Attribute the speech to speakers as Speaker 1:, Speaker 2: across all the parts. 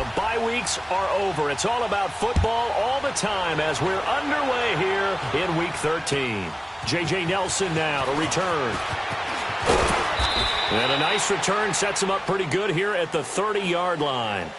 Speaker 1: The bye weeks are over. It's all about football all the time as we're underway here in Week 13. J.J. Nelson now to return. And a nice return sets him up pretty good here at the 30-yard line.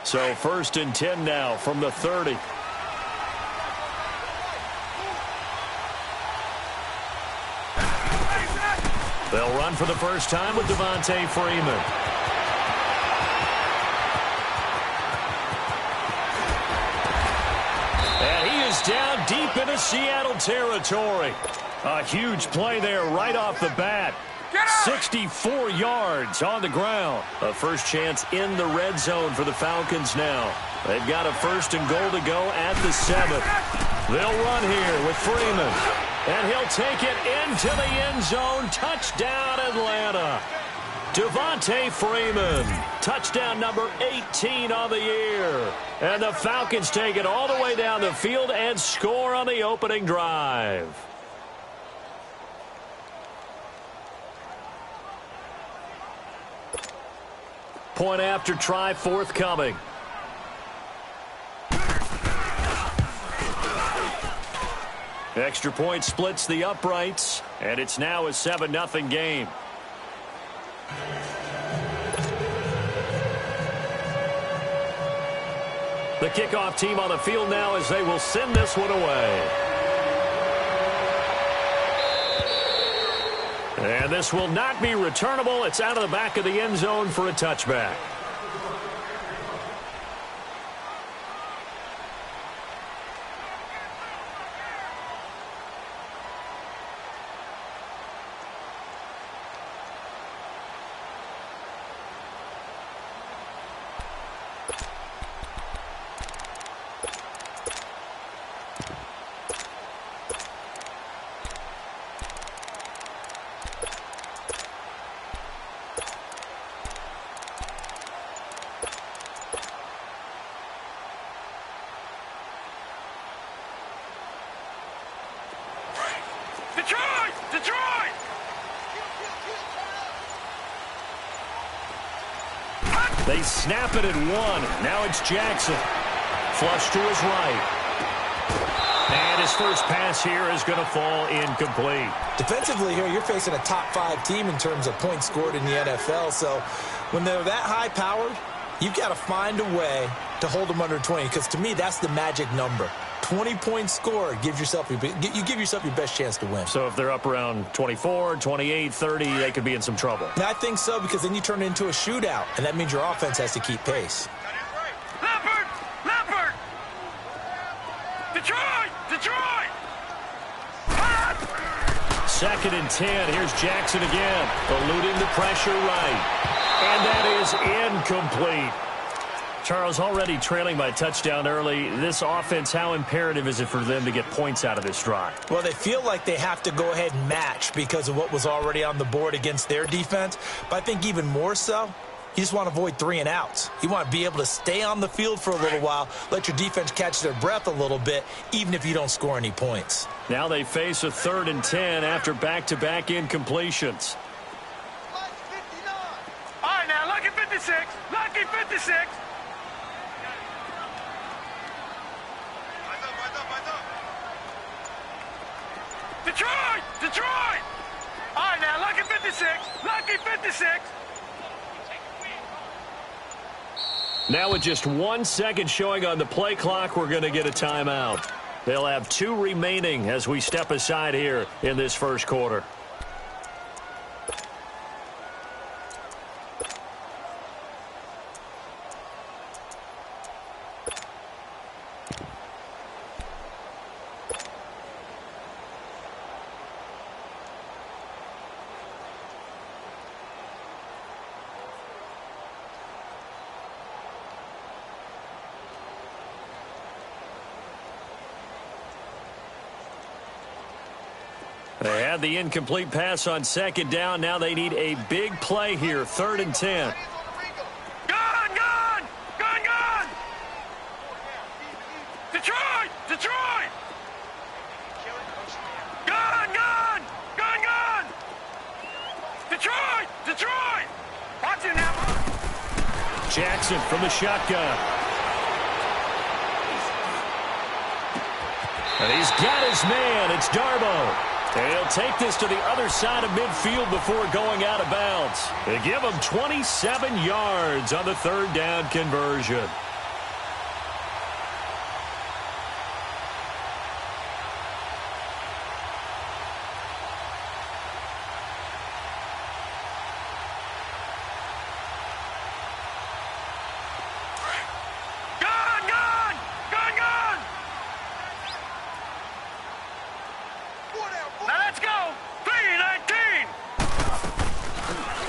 Speaker 1: So 1st and 10 now from the 30. They'll run for the first time with Devontae Freeman. And he is down deep into Seattle territory. A huge play there right off the bat. 64 yards on the ground. A first chance in the red zone for the Falcons now. They've got a 1st and goal to go at the 7th. They'll run here with Freeman. And he'll take it into the end zone. Touchdown, Atlanta. Devontae Freeman. Touchdown number 18 on the year. And the Falcons take it all the way down the field and score on the opening drive. Point after try forthcoming. Extra point splits the uprights, and it's now a 7-0 game. The kickoff team on the field now as they will send this one away. And this will not be returnable. It's out of the back of the end zone for a touchback. They snap it at 1. Now it's Jackson. Flush to his right. And his first pass here is going to fall incomplete.
Speaker 2: Defensively here, you're facing a top 5 team in terms of points scored in the NFL. So when they're that high-powered, you've got to find a way to hold them under 20. Because to me, that's the magic number. 20-point score, you give yourself your best chance to win.
Speaker 1: So if they're up around 24, 28, 30, they could be in some trouble.
Speaker 2: And I think so, because then you turn it into a shootout, and that means your offense has to keep pace.
Speaker 3: Leopard! Detroit!
Speaker 1: 2nd and 10. Here's Jackson again, eluding the pressure right. And that is incomplete. Charles, already trailing by a touchdown early. This offense, how imperative is it for them to get points out of this drive?
Speaker 2: Well, they feel like they have to go ahead and match because of what was already on the board against their defense. But I think even more so, you just want to avoid 3 and outs. You want to be able to stay on the field for a little while, let your defense catch their breath a little bit, even if you don't score any points.
Speaker 1: Now they face a 3rd and 10 after back-to-back incompletions.
Speaker 3: All right, now, lucky 56. Lucky 56. Detroit! All right, now, lucky 56. Lucky 56.
Speaker 1: Now with just 1 second showing on the play clock, we're going to get a timeout. They'll have 2 remaining as we step aside here in this first quarter. They had the incomplete pass on second down. Now they need a big play here, 3rd and 10.
Speaker 3: Gone, gone! Gone, gone! Detroit! Detroit! Gone, gone! Gone, gone! Detroit! Detroit! Watch it now!
Speaker 1: Jackson from the shotgun. And he's got his man. It's Darbo. And he'll take this to the other side of midfield before going out of bounds. They give him 27 yards on the 3rd down conversion.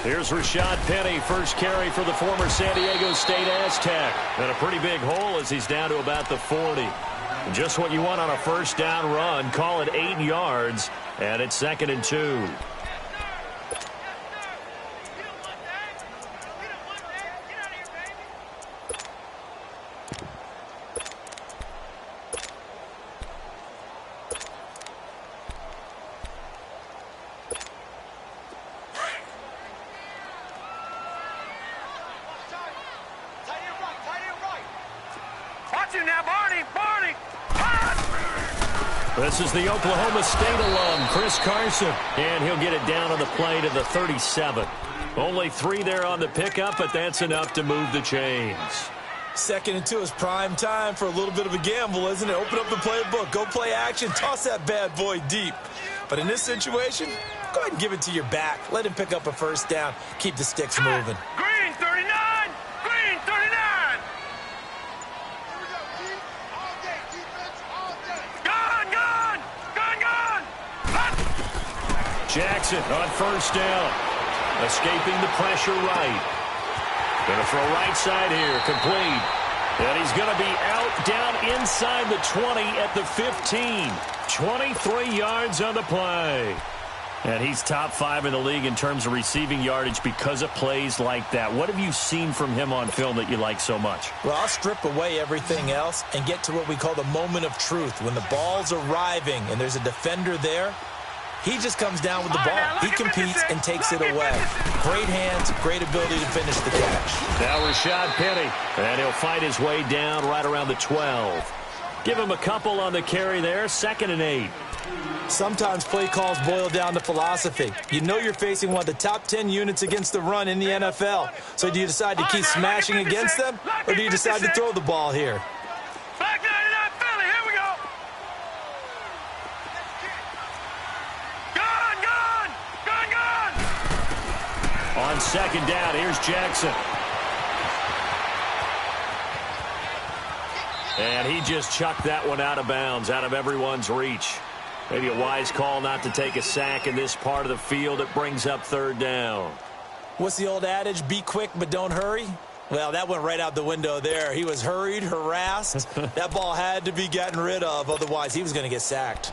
Speaker 1: Here's Rashad Penny, first carry for the former San Diego State Aztec. And a pretty big hole as he's down to about the 40. Just what you want on a first down run. Call it 8 yards, and it's 2nd and 2. This is the Oklahoma State alum, Chris Carson, and he'll get it down on the play to the 37. Only 3 there on the pickup, but that's enough to move the chains.
Speaker 2: 2nd and 2 is prime time for a little bit of a gamble, isn't it? Open up the playbook, go play action, toss that bad boy deep. But in this situation, go ahead and give it to your back. Let him pick up a first down, keep the sticks moving.
Speaker 3: Green 39! Green 39!
Speaker 1: Jackson on first down. Escaping the pressure right. Going to throw right side here. Complete. And he's going to be out down inside the 20 at the 15. 23 yards on the play. And he's top 5 in the league in terms of receiving yardage because of plays like that. What have you seen from him on film that you like so much?
Speaker 2: Well, I'll strip away everything else and get to what we call the moment of truth. When the ball's arriving and there's a defender there, he just comes down with the ball. He competes and takes it away. Great hands, great ability to finish the catch.
Speaker 1: Now Rashad Penny, and he'll fight his way down right around the 12. Give him a couple on the carry there, 2nd and 8.
Speaker 2: Sometimes play calls boil down to philosophy. You know you're facing one of the top 10 units against the run in the NFL. So do you decide to keep smashing against them, or do you decide to throw the ball here?
Speaker 1: On 2nd down, here's Jackson. And he just chucked that one out of bounds, out of everyone's reach. Maybe a wise call not to take a sack in this part of the field. It brings up 3rd down.
Speaker 2: What's the old adage? Be quick, but don't hurry. Well, that went right out the window there. He was hurried, harassed. That ball had to be gotten rid of. Otherwise, he was going to get sacked.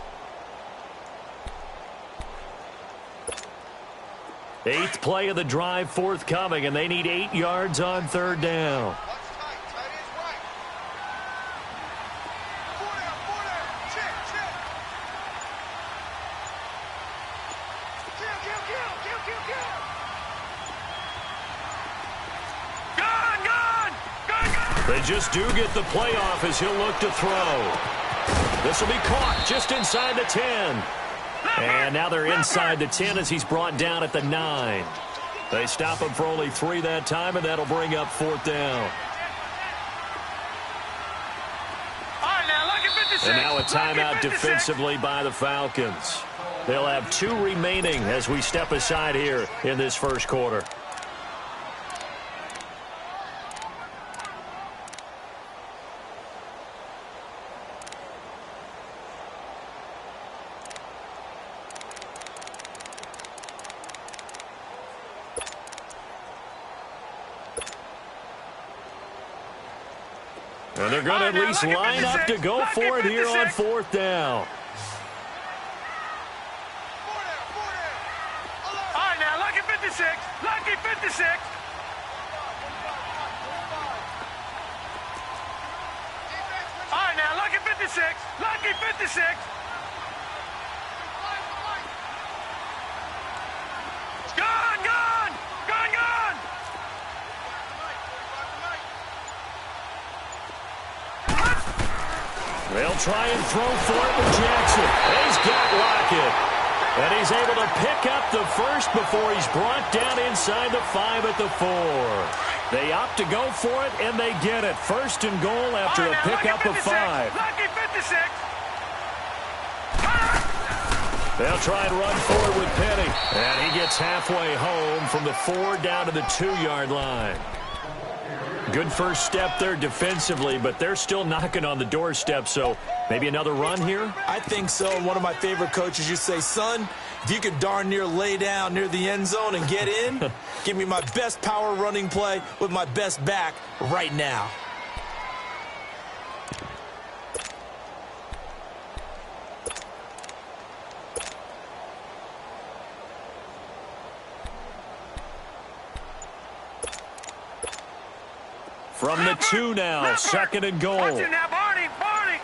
Speaker 1: 8th play of the drive forthcoming, and they need 8 yards on 3rd down. They just do get the playoff as he'll look to throw. This will be caught just inside the 10. And now they're inside the 10 as he's brought down at the 9. They stop him for only 3 that time, and that'll bring up 4th down. And now a timeout defensively by the Falcons. They'll have 2 remaining as we step aside here in this first quarter. And they're going to at least line up to go for it here on 4th down.
Speaker 3: 56. Lucky 56. All right, now, lucky 56. Lucky 56. Gone, gone. Gone, gone.
Speaker 1: They'll try and throw for it with Jackson. He's got Lockett. And he's able to pick up the first before he's brought down inside the 5 at the 4. They opt to go for it, and they get it. First and goal after a pickup of 5.
Speaker 3: Lucky 56.
Speaker 1: They'll try and run forward with Penny. And he gets halfway home from the 4 down to the 2-yard line. Good first step there defensively, but they're still knocking on the doorstep, so maybe another run here?
Speaker 2: I think so. One of my favorite coaches used to say, son, if you can darn near lay down near the end zone and get in, give me my best power running play with my best back right now.
Speaker 1: From the 2 now, second and goal.
Speaker 3: Watch it now, Barney, Barney.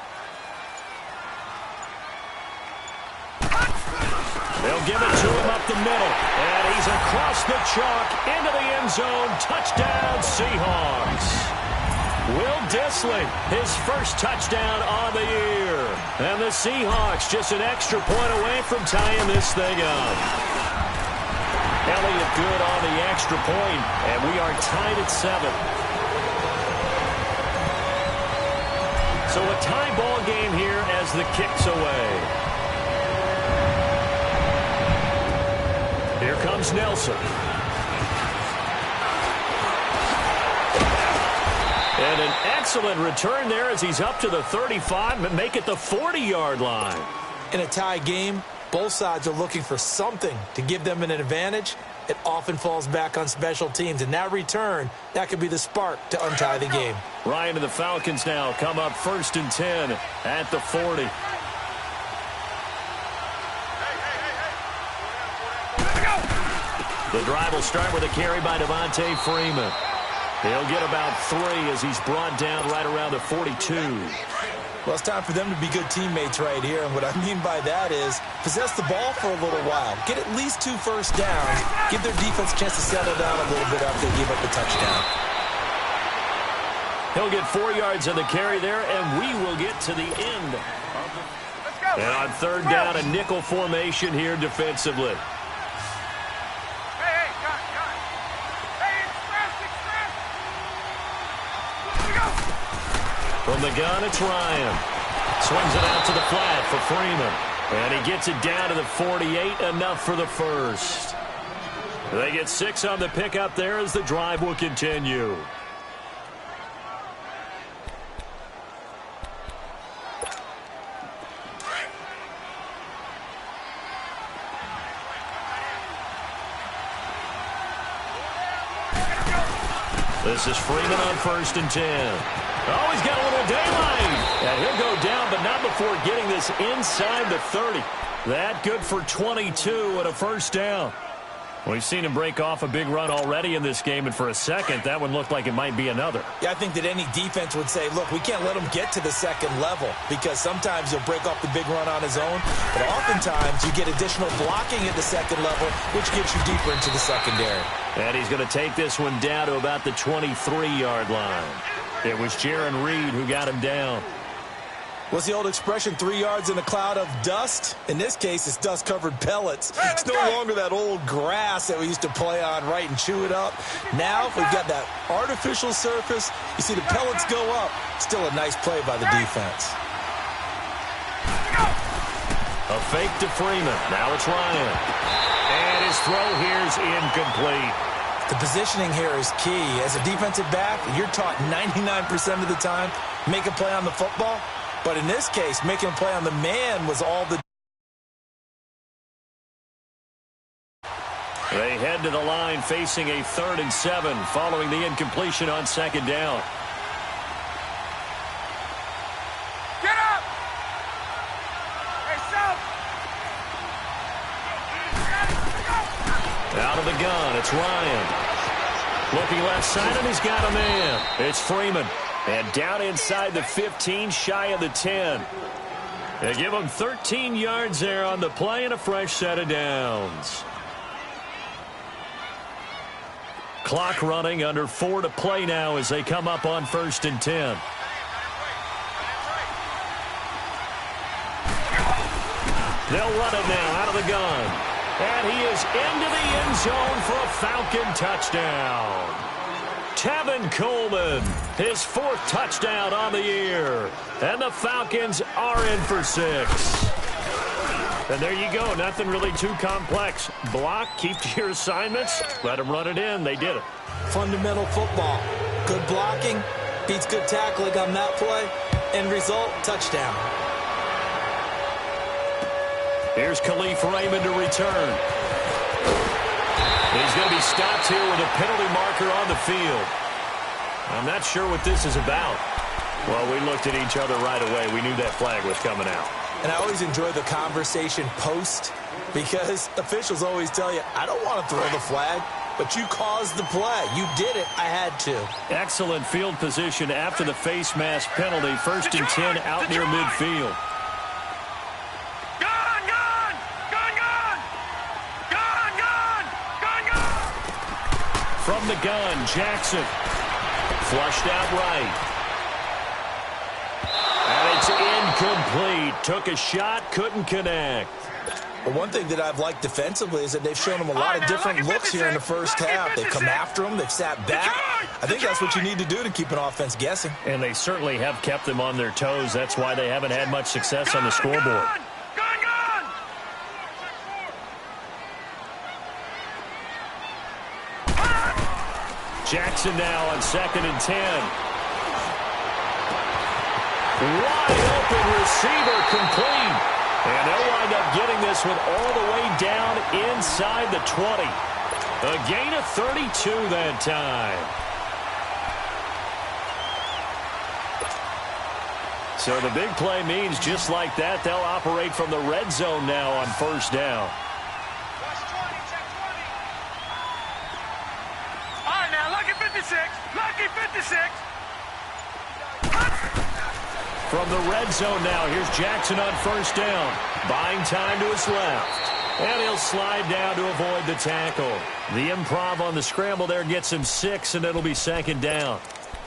Speaker 1: They'll give it to him up the middle. And he's across the chalk into the end zone. Touchdown, Seahawks. Will Dissly, his first touchdown on the year. And the Seahawks just an extra point away from tying this thing up. Elliott good on the extra point, and we are tied at 7. So a tie ball game here as the kick's away. Here comes Nelson. And an excellent return there as he's up to the 35 and make it the 40-yard line.
Speaker 2: In a tie game, both sides are looking for something to give them an advantage. It often falls back on special teams, and that return, that could be the spark to untie the game.
Speaker 1: Ryan and the Falcons now come up 1st and 10 at the 40. The drive will start with a carry by Devontae Freeman. He'll get about 3 as he's brought down right around the 42.
Speaker 2: Well, it's time for them to be good teammates right here, and what I mean by that is possess the ball for a little while. Get at least 2 first downs. Give their defense a chance to settle down a little bit after they give up the touchdown.
Speaker 1: He'll get 4 yards on the carry there, and we will get to the end. And on 3rd down, a nickel formation here defensively. From the gun, it's Ryan. Swings it out to the flat for Freeman. And he gets it down to the 48, enough for the first. They get 6 on the pickup there as the drive will continue. This is Freeman on 1st and 10. Oh, he's got a little daylight. And he'll go down, but not before getting this inside the 30. That good for 22 and a first down. We've seen him break off a big run already in this game, and for a second, that one looked like it might be another.
Speaker 2: Yeah, I think that any defense would say, look, we can't let him get to the second level because sometimes he'll break off the big run on his own, but oftentimes you get additional blocking at the second level, which gets you deeper into the secondary.
Speaker 1: And he's going to take this one down to about the 23-yard line. It was Jaron Reed who got him down.
Speaker 2: What's the old expression, 3 yards in a cloud of dust? In this case, it's dust-covered pellets. It's no longer that old grass that we used to play on, right, and chew it up. Now we've got that artificial surface. You see the pellets go up. Still a nice play by the defense.
Speaker 1: A fake to Freeman. Now it's Ryan. And his throw here's incomplete.
Speaker 2: The positioning here is key. As a defensive back, you're taught 99% of the time, make a play on the football. But in this case, making a play on the man was all the...
Speaker 1: They head to the line facing a 3rd and 7 following the incompletion on 2nd down.
Speaker 3: Get up! Hey, South!
Speaker 1: Out of the gun, it's Ryan. Looking left side, and he's got a man. It's Freeman. And down inside the 15, shy of the 10. They give him 13 yards there on the play and a fresh set of downs. Clock running, under 4 to play now as they come up on 1st and 10. They'll run it now out of the gun. And he is into the end zone for a Falcon touchdown. Tevin Coleman, his 4th touchdown on the year. And the Falcons are in for 6. And there you go. Nothing really too complex. Block, keep to your assignments, let them run it in. They did it.
Speaker 2: Fundamental football. Good blocking beats good tackling on that play. End result, touchdown.
Speaker 1: Here's Khalif Raymond to return. He's going to be stopped here with a penalty marker on the field. I'm not sure what this is about. Well, we looked at each other right away. We knew that flag was coming out.
Speaker 2: And I always enjoy the conversation post because officials always tell you, I don't want to throw the flag, but you caused the play. You did it. I had to.
Speaker 1: Excellent field position after the face mask penalty. 1st and 10 out near midfield. From the gun, Jackson. Flushed out right. And it's incomplete. Took a shot, couldn't connect.
Speaker 2: Well, one thing that I've liked defensively is that they've shown them a lot of different looks here in the first half. They've come after them. They've sat back. I think that's what you need to do to keep an offense guessing.
Speaker 1: And they certainly have kept them on their toes. That's why they haven't had much success on the scoreboard. Jackson now on 2nd and 10. Wide open receiver complete. And they'll wind up getting this one all the way down inside the 20. A gain of 32 that time. So the big play means just like that, they'll operate from the red zone now on 1st down.
Speaker 3: Lucky 56.
Speaker 1: From the red zone now, here's Jackson on 1st down. Buying time to his left. And he'll slide down to avoid the tackle. The improv on the scramble there gets him 6, and it'll be 2nd down.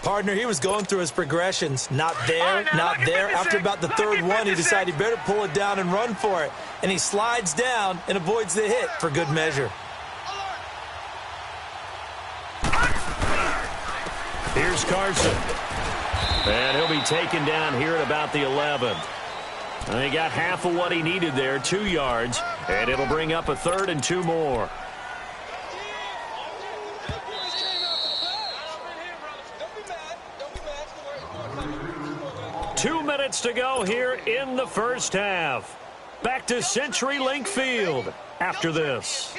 Speaker 2: Partner, he was going through his progressions. Not there, not there. After about the 3rd one, he decided he better pull it down and run for it. And he slides down and avoids the hit for good measure.
Speaker 1: Here's Carson. And he'll be taken down here at about the 11. And he got half of what he needed there, 2 yards. And it'll bring up a 3rd and 2 more. Two minutes to go here in the first half. Back to CenturyLink Field after this.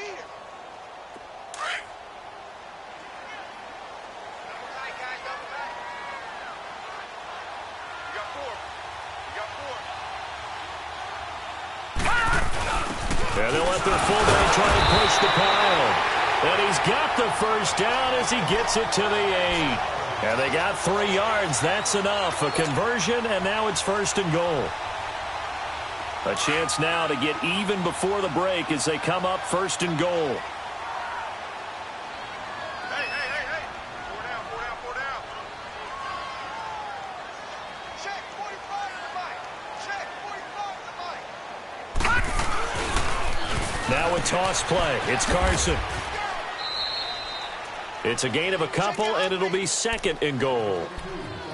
Speaker 1: And they'll let their fullback try and push the pile. And he's got the 1st down as he gets it to the 8. And they got 3 yards. That's enough. A conversion, and now it's 1st and goal. A chance now to get even before the break as they come up 1st and goal. Now a toss play. It's Carson. It's a gain of a couple, and it'll be 2nd and goal.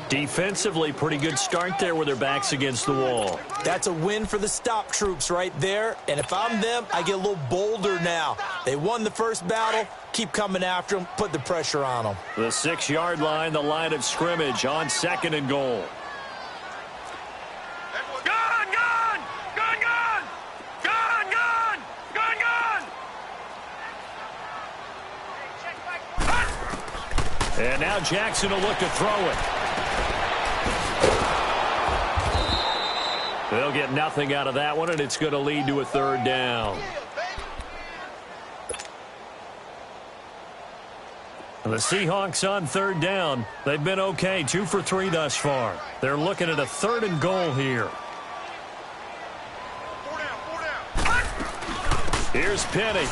Speaker 1: Defensively, pretty good start there with their backs against the wall.
Speaker 2: That's a win for the stop troops right there. And if I'm them, I get a little bolder now. They won the first battle. Keep coming after them. Put the pressure on them.
Speaker 1: The 6-yard line, the line of scrimmage on 2nd and goal. And now Jackson will look to throw it. They'll get nothing out of that one, and it's going to lead to a 3rd down. The Seahawks on third down. They've been okay, 2 for 3 thus far. They're looking at a 3rd and goal here. Here's Penny.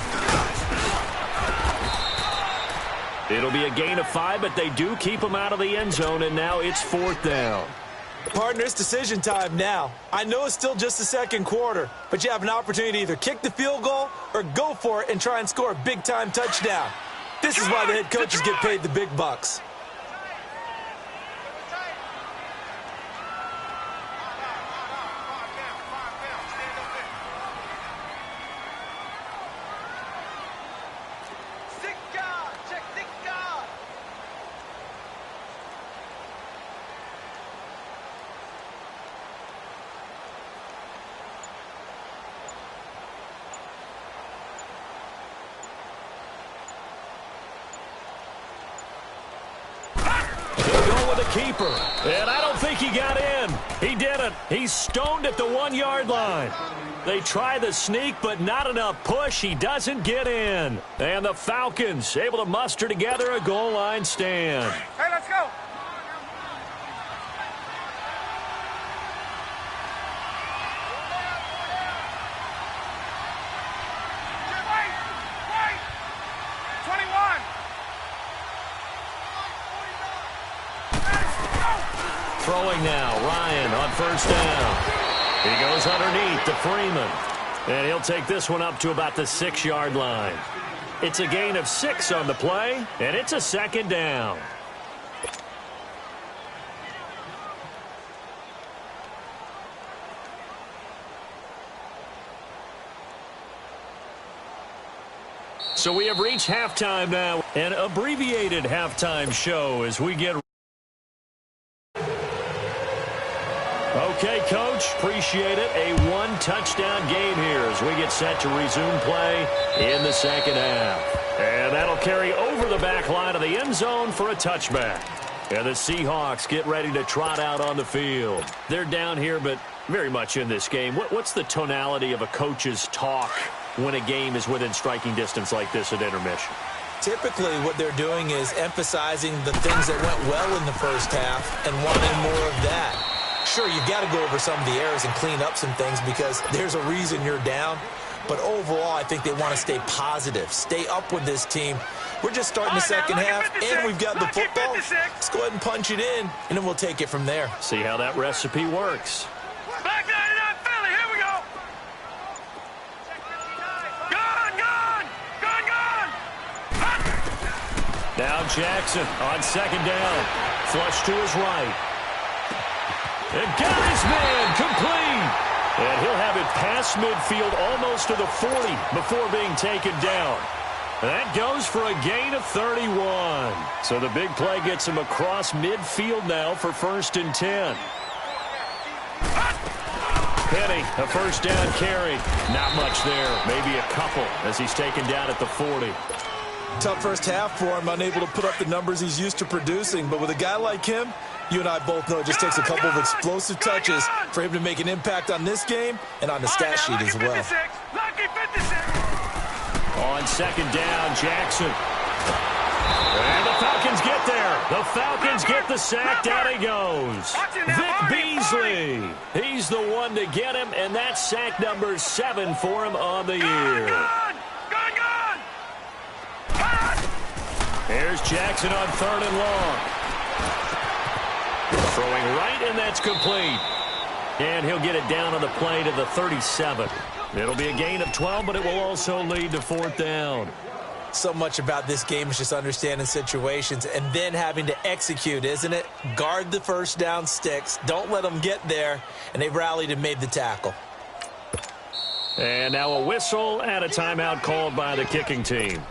Speaker 1: It'll be a gain of 5, but they do keep him out of the end zone, and now it's 4th down.
Speaker 2: Partner, it's decision time now. I know it's still just the second quarter, but you have an opportunity to either kick the field goal or go for it and try and score a big-time touchdown. This is why the head coaches get paid the big bucks.
Speaker 1: Keeper, and I don't think he got in. He didn't. He's stoned at the 1-yard line. They try the sneak, but not enough push. He doesn't get in. And the Falcons able to muster together a goal line stand.
Speaker 3: Hey, let's go. Wait. 21.
Speaker 1: Throwing now, Ryan on first down. He goes underneath to Freeman. And he'll take this one up to about the 6-yard line. It's a gain of 6 on the play, and it's a 2nd down. So we have reached halftime now, an abbreviated halftime show as we get... Okay, Coach, appreciate it. A 1-touchdown game here as we get set to resume play in the second half. And that'll carry over the back line of the end zone for a touchback. And the Seahawks get ready to trot out on the field. They're down here, but very much in this game. What's the tonality of a coach's talk when a game is within striking distance like this at intermission?
Speaker 2: Typically, what they're doing is emphasizing the things that went well in the first half and wanting more of that. Sure, you've got to go over some of the errors and clean up some things because there's a reason you're down. But overall, I think they want to stay positive, stay up with this team. We're just starting the second half, and we've got the football. Let's go ahead and punch it in, and then we'll take it from there.
Speaker 1: See how that recipe works.
Speaker 3: Back 99 Philly, here we go. Gone.
Speaker 1: Now Jackson on second down. Flush to his right. And got his man complete. And he'll have it past midfield almost to the 40 before being taken down. That goes for a gain of 31. So the big play gets him across midfield now for 1st and 10. Penny, a first down carry. Not much there. Maybe a couple as he's taken down at the 40.
Speaker 2: Tough first half for him, unable to put up the numbers he's used to producing. But with a guy like him, you and I both know it just takes a couple of explosive touches for him to make an impact on this game and on the stat sheet as well.
Speaker 1: On second down, Jackson. And the Falcons get there. The Falcons get the sack. Down he goes. Vic Beasley. He's the one to get him, and that's sack number 7 for him on the year. Here's Jackson on 3rd and long. Throwing right, and that's complete. And he'll get it down on the play to the 37. It'll be a gain of 12, but it will also lead to 4th down.
Speaker 2: So much about this game is just understanding situations and then having to execute, isn't it? Guard the first down sticks. Don't let them get there. And they rallied and made the tackle.
Speaker 1: And now a whistle and a timeout called by the kicking team.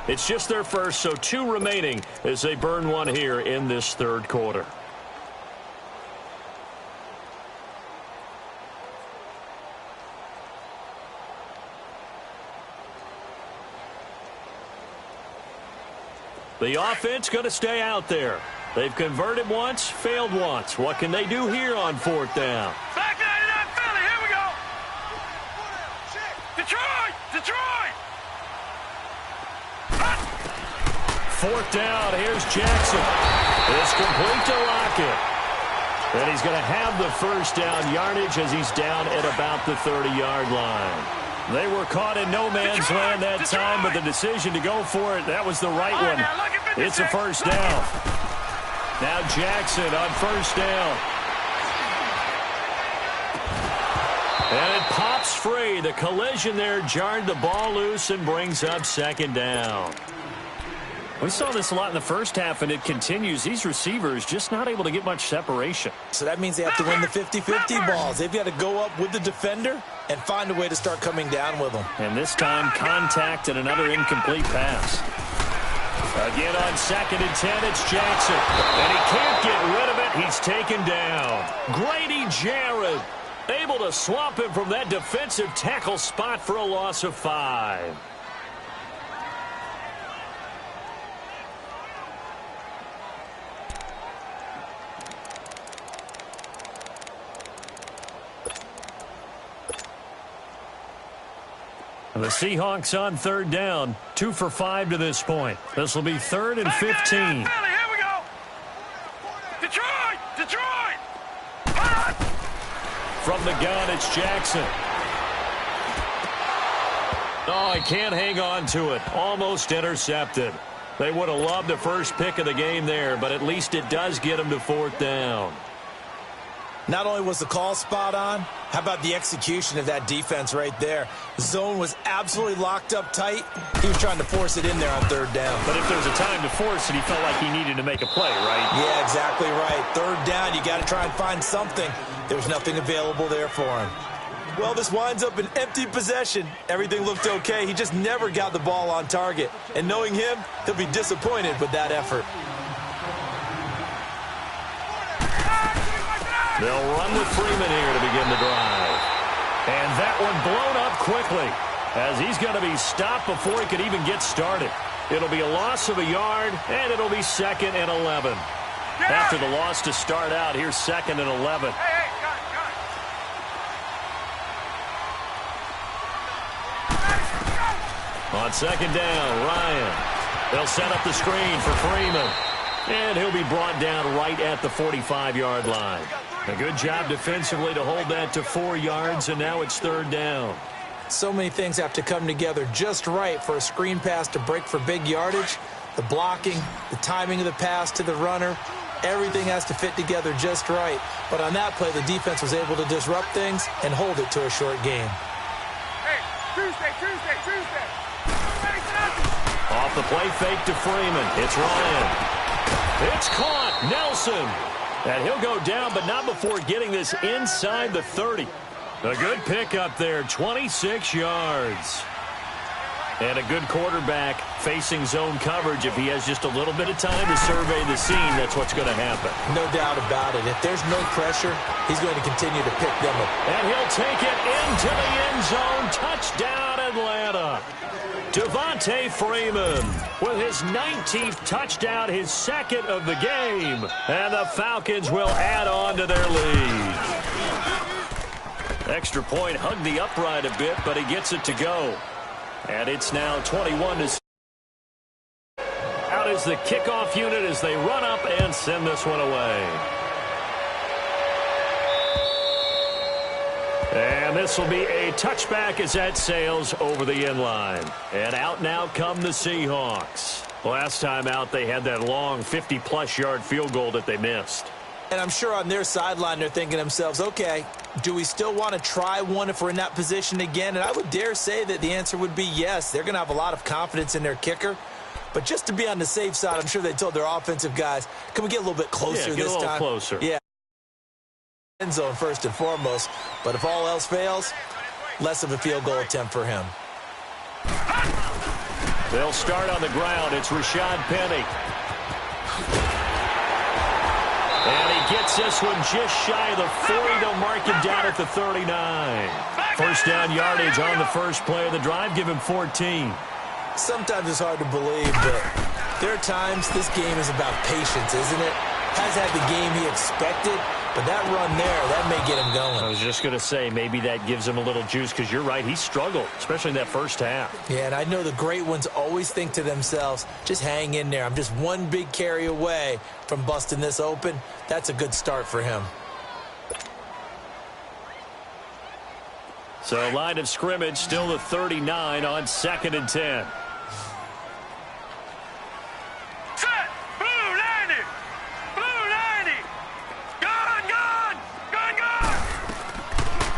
Speaker 1: It's just their first, so 2 remaining as they burn one here in this 3rd quarter. The offense going to stay out there. They've converted once, failed once. What can they do here on 4th down?
Speaker 3: Back 99 Philly, here we go. Detroit!
Speaker 1: 4th down. Here's Jackson. It's complete to Lockett. And he's going to have the first down yardage as he's down at about the 30-yard line. They were caught in no man's land that time, but the decision to go for it, that was the right one. It's a first down. Now Jackson on first down. And it pops free. The collision there jarred the ball loose and brings up 2nd down. We saw this a lot in the first half, and it continues. These receivers just not able to get much separation.
Speaker 2: So that means they have to win the 50-50 balls. They've got to go up with the defender and find a way to start coming down with them.
Speaker 1: And this time, contact and another incomplete pass. Again on 2nd and 10, it's Jackson. And he can't get rid of it. He's taken down. Grady Jarrett able to swamp him from that defensive tackle spot for a loss of 5. The Seahawks on 3rd down, 2 for 5 to this point. This will be 3rd and 15.
Speaker 3: Here we go. Detroit!
Speaker 1: From the gun, it's Jackson. Oh, he can't hang on to it. Almost intercepted. They would have loved the first pick of the game there, but at least it does get him to 4th down.
Speaker 2: Not only was the call spot on, how about the execution of that defense right there? The zone was absolutely locked up tight. He was trying to force it in there on 3rd down.
Speaker 1: But if there's a time to force it, he felt like he needed to make a play, right?
Speaker 2: Yeah, exactly right. 3rd down, you got to try and find something. There was nothing available there for him. Well, this winds up an empty possession. Everything looked okay. He just never got the ball on target. And knowing him, he'll be disappointed with that effort.
Speaker 1: They'll run with Freeman here to begin the drive. And that one blown up quickly as he's going to be stopped before he could even get started. It'll be a loss of a yard, and it'll be 2nd and 11. After the loss to start out, here's 2nd and 11. On 2nd down, Ryan. They'll set up the screen for Freeman. And he'll be brought down right at the 45-yard line. A good job defensively to hold that to 4 yards, and now it's 3rd down.
Speaker 2: So many things have to come together just right for a screen pass to break for big yardage. The blocking, the timing of the pass to the runner, everything has to fit together just right. But on that play, the defense was able to disrupt things and hold it to a short game.
Speaker 3: Hey, Tuesday.
Speaker 1: Off the play fake to Freeman. It's Ryan. It's caught. Nelson. And he'll go down, but not before getting this inside the 30. A good pickup there, 26 yards. And a good quarterback facing zone coverage. If he has just a little bit of time to survey the scene, that's what's going to happen.
Speaker 2: No doubt about it. If there's no pressure, he's going to continue to pick them up.
Speaker 1: And he'll take it into the end zone. Touchdown, Atlanta. Devontae Freeman with his 19th touchdown, his 2nd of the game. And the Falcons will add on to their lead. Extra point hugged the upright a bit, but he gets it to go. And it's now 21-6. Out is the kickoff unit as they run up and send this one away. And this will be a touchback as that sails over the end line. And out now come the Seahawks. Last time out, they had that long 50-plus yard field goal that they missed.
Speaker 2: And I'm sure on their sideline they're thinking to themselves, okay, do we still want to try one if we're in that position again? And I would dare say that the answer would be yes. They're going to have a lot of confidence in their kicker. But just to be on the safe side, I'm sure they told their offensive guys, can we get a little bit closer this time?
Speaker 1: Get a little closer.
Speaker 2: Yeah. End zone first and foremost. But if all else fails, less of a field goal attempt for him.
Speaker 1: They'll start on the ground. It's Rashad Penny. And he gets this one just shy of the 40. They'll mark him down at the 39. First down yardage on the first play of the drive. Give him 14.
Speaker 2: Sometimes it's hard to believe, but there are times this game is about patience, isn't it? Has had the game he expected. But that run there, that may get him going.
Speaker 1: I was just going to say, maybe that gives him a little juice, because you're right, he struggled, especially in that first half.
Speaker 2: Yeah, and I know the great ones always think to themselves, just hang in there. I'm just one big carry away from busting this open. That's a good start for him.
Speaker 1: So line of scrimmage still the 39 on 2nd and 10.
Speaker 3: Set! Blue 90! Blue 90! Gone!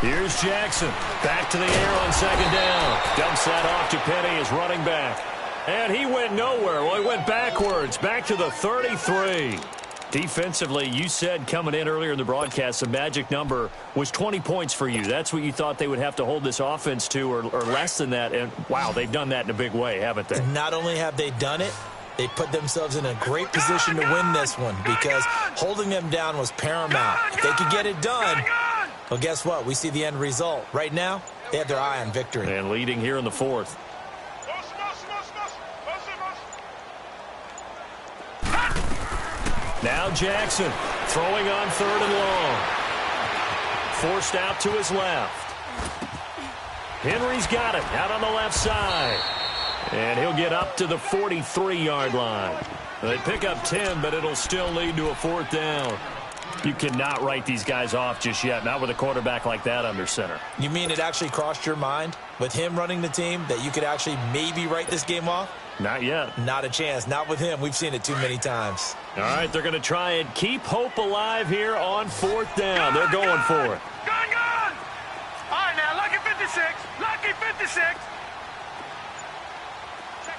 Speaker 1: Here's Jackson. Back to the air on 2nd down. Dumps that off to Penny as running back. And he went nowhere. Well, he went backwards. Back to the 33. Defensively, you said coming in earlier in the broadcast, the magic number was 20 points for you. That's what you thought they would have to hold this offense to, or less than that. And, wow, they've done that in a big way, haven't they?
Speaker 2: And not only have they done it, they put themselves in a great position to win this one, because holding them down was paramount. If they could get it done, well, guess what? We see the end result. Right now, they have their eye on victory.
Speaker 1: And leading here in the 4th. Now Jackson throwing on 3rd and long. Forced out to his left. Henry's got it out on the left side. And he'll get up to the 43-yard line. They pick up 10, but it'll still lead to a 4th down. You cannot write these guys off just yet, not with a quarterback like that under center.
Speaker 2: You mean it actually crossed your mind with him running the team that you could actually maybe write this game off?
Speaker 1: Not yet.
Speaker 2: Not a chance. Not with him. We've seen it too many times.
Speaker 1: All right, they're going to try and keep hope alive here on 4th down. They're going for it.
Speaker 3: Gone! All right, now, lucky 56. Lucky 56.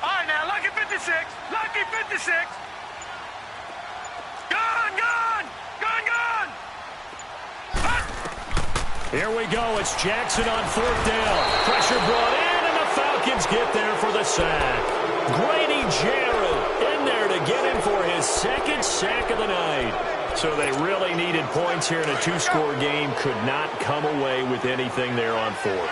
Speaker 3: All right, now, lucky 56. Lucky 56. Gone!
Speaker 1: Here we go. It's Jackson on 4th down. Pressure brought in, and the Falcons get there for the sack. Grady Jarrett in there to get him for his 2nd sack of the night. So they really needed points here in a 2-score game. Could not come away with anything there on 4th.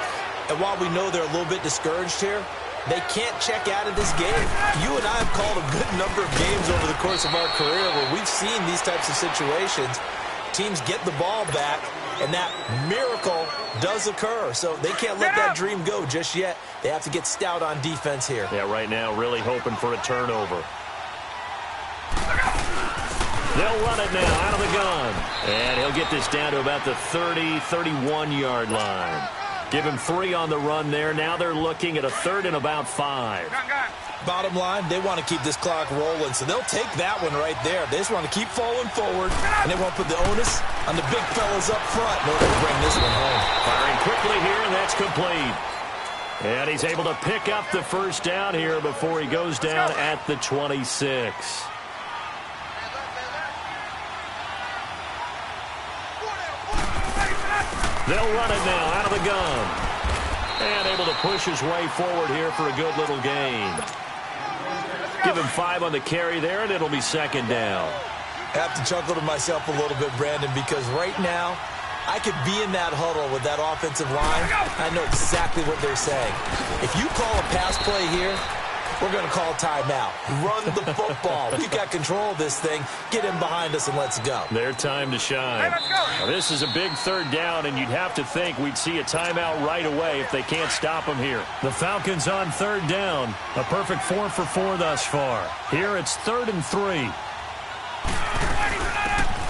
Speaker 2: And while we know they're a little bit discouraged here, they can't check out of this game. You and I have called a good number of games over the course of our career where we've seen these types of situations. Teams get the ball back, and that miracle does occur. So they can't let that dream go just yet. They have to get stout on defense here.
Speaker 1: Yeah, right now really hoping for a turnover. They'll run it now out of the gun. And he'll get this down to about the 30, 31-yard line. Give him 3 on the run there. Now they're looking at a 3rd and about 5.
Speaker 2: Bottom line, they want to keep this clock rolling, so they'll take that one right there. They just want to keep falling forward, and they won't put the onus on the big fellas up front in order to bring this one home.
Speaker 1: Firing quickly here, and that's complete. And he's able to pick up the 1st down here before he goes down at the 26. They'll run it now out of the gun. And able to push his way forward here for a good little gain. Give him 5 on the carry there, and it'll be 2nd down.
Speaker 2: I have to chuckle to myself a little bit, Brandon, because right now, I could be in that huddle with that offensive line. I know exactly what they're saying. If you call a pass play here, we're going to call timeout. Run the football. We got control of this thing. Get in behind us and let's go.
Speaker 1: Their time to shine. Now, this is a big 3rd down, and you'd have to think we'd see a timeout right away if they can't stop them here. The Falcons on 3rd down. A perfect 4 for 4 thus far. Here it's 3rd and 3.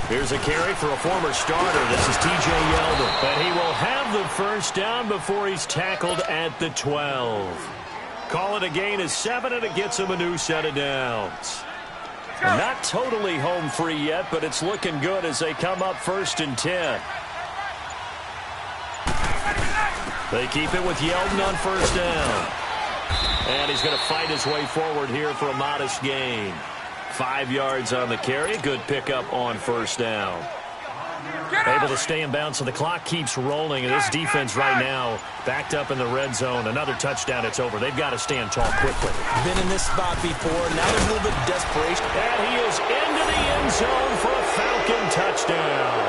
Speaker 1: Here's a carry for a former starter. This is T.J. Yeldon. And he will have the 1st down before he's tackled at the 12. Call it a gain of 7, and it gets him a new set of downs. Not totally home free yet, but it's looking good as they come up 1st and 10. They keep it with Yeldon on 1st down. And he's going to fight his way forward here for a modest gain. 5 yards on the carry. Good pickup on 1st down. Able to stay in bounds, so the clock keeps rolling. And this defense right now backed up in the red zone. Another touchdown, it's over. They've got to stand tall quickly.
Speaker 2: Been in this spot before. Now there's a little bit of desperation.
Speaker 1: And he is into the end zone for a Falcon touchdown.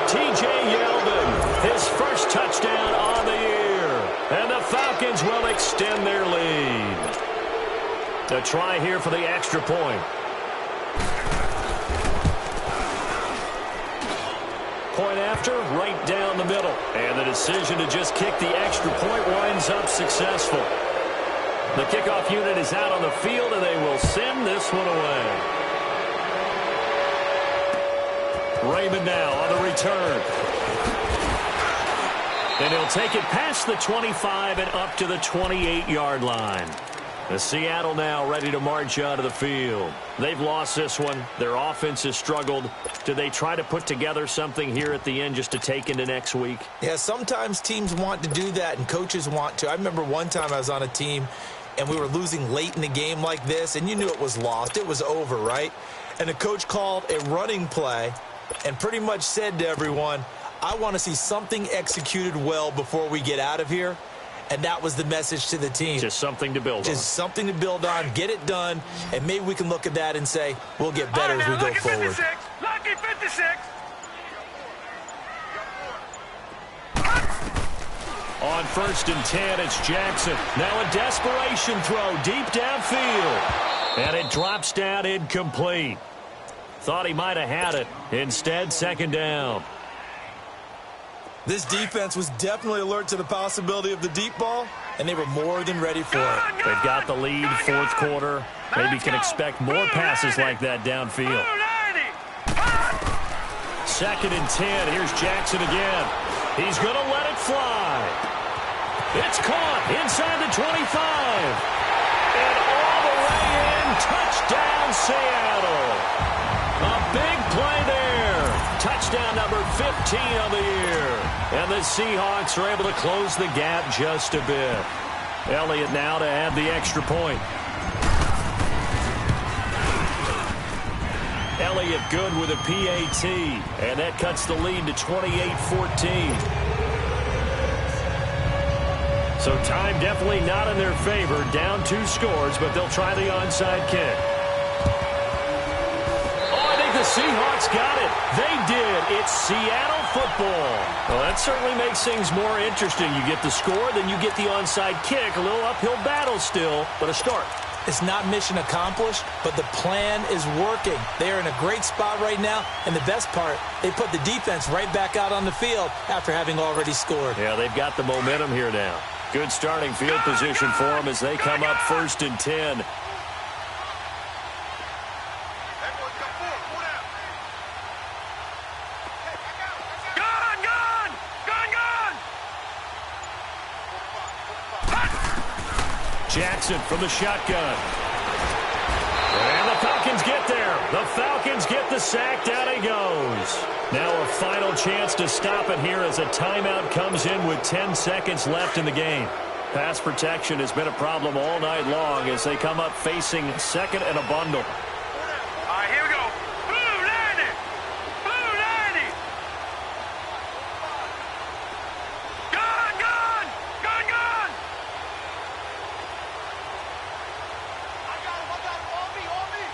Speaker 1: T.J. Yeldon, his 1st touchdown on the year. And the Falcons will extend their lead. A try here for the extra point. Point after, right down the middle. And the decision to just kick the extra point winds up successful. The kickoff unit is out on the field, and they will send this one away. Raymond now on the return. And he'll take it past the 25 and up to the 28-yard line. The Seattle now ready to march out of the field. They've lost this one. Their offense has struggled. Do they try to put together something here at the end just to take into next week?
Speaker 2: Yeah, sometimes teams want to do that and coaches want to. I remember one time I was on a team and we were losing late in the game like this, and you knew it was lost. It was over, right? And the coach called a running play and pretty much said to everyone, I want to see something executed well before we get out of here. And that was the message to the team.
Speaker 1: Just something to build on.
Speaker 2: Just something to build on, get it done, and maybe we can look at that and say, we'll get better as we go forward.
Speaker 3: 56, lucky 56.
Speaker 1: On 1st and 10, it's Jackson. Now a desperation throw deep downfield. And it drops down incomplete. Thought he might have had it. Instead, 2nd down.
Speaker 2: This defense was definitely alert to the possibility of the deep ball, and they were more than ready for it.
Speaker 1: They've got the lead, 4th quarter. Maybe can expect more passes like that downfield. 2nd and 10. Here's Jackson again. He's going to let it fly. It's caught inside the 25. And all the way in. Touchdown, Seattle. A big play there. Touchdown number 15 of the year. And the Seahawks are able to close the gap just a bit. Elliott now to add the extra point. Elliott good with a PAT. And that cuts the lead to 28-14. So time definitely not in their favor. Down 2 scores, but they'll try the onside kick. The Seahawks got it. They did. It's Seattle football. Well, that certainly makes things more interesting. You get the score, then you get the onside kick. A little uphill battle still, but a start.
Speaker 2: It's not mission accomplished, but the plan is working. They are in a great spot right now, and the best part, they put the defense right back out on the field after having already scored.
Speaker 1: Yeah, they've got the momentum here now. Good starting field position for them as they come up 1st and 10. Jackson from the shotgun. And the Falcons get there. The Falcons get the sack. Down he goes. Now a final chance to stop it here as a timeout comes in with 10 seconds left in the game. Pass protection has been a problem all night long as they come up facing 2nd and a bundle.
Speaker 3: All right, here we go. Blue 90. Blue 90. Gun, gun. Gun, gun. I got him. On me, on me.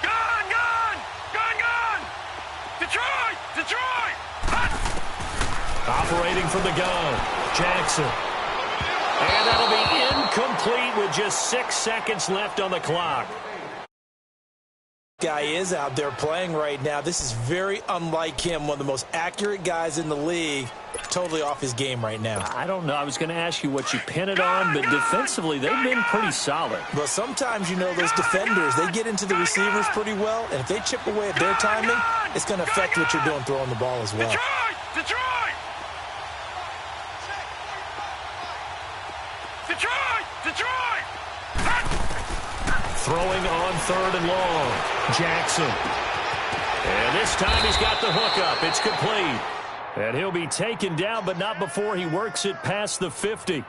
Speaker 3: Gun, gun. Gun, gun. Detroit, Detroit.
Speaker 1: Operating from the gun, Jackson. And that'll be incomplete with just 6 seconds left on the clock.
Speaker 2: Guy is out there playing right now. This is very unlike him, one of the most accurate guys in the league. Totally off his game right now.
Speaker 1: I don't know. I was going to ask you what you pin it on, but defensively, they've been pretty solid.
Speaker 2: Well, sometimes, you know, those defenders, they get into the receivers pretty well, and if they chip away at their timing, it's going to affect what you're doing throwing the ball as well.
Speaker 3: Detroit, Detroit. Detroit, Detroit.
Speaker 1: Throwing on 3rd and long. Jackson. And this time he's got the hook up. It's complete. And he'll be taken down, but not before he works it past the 50.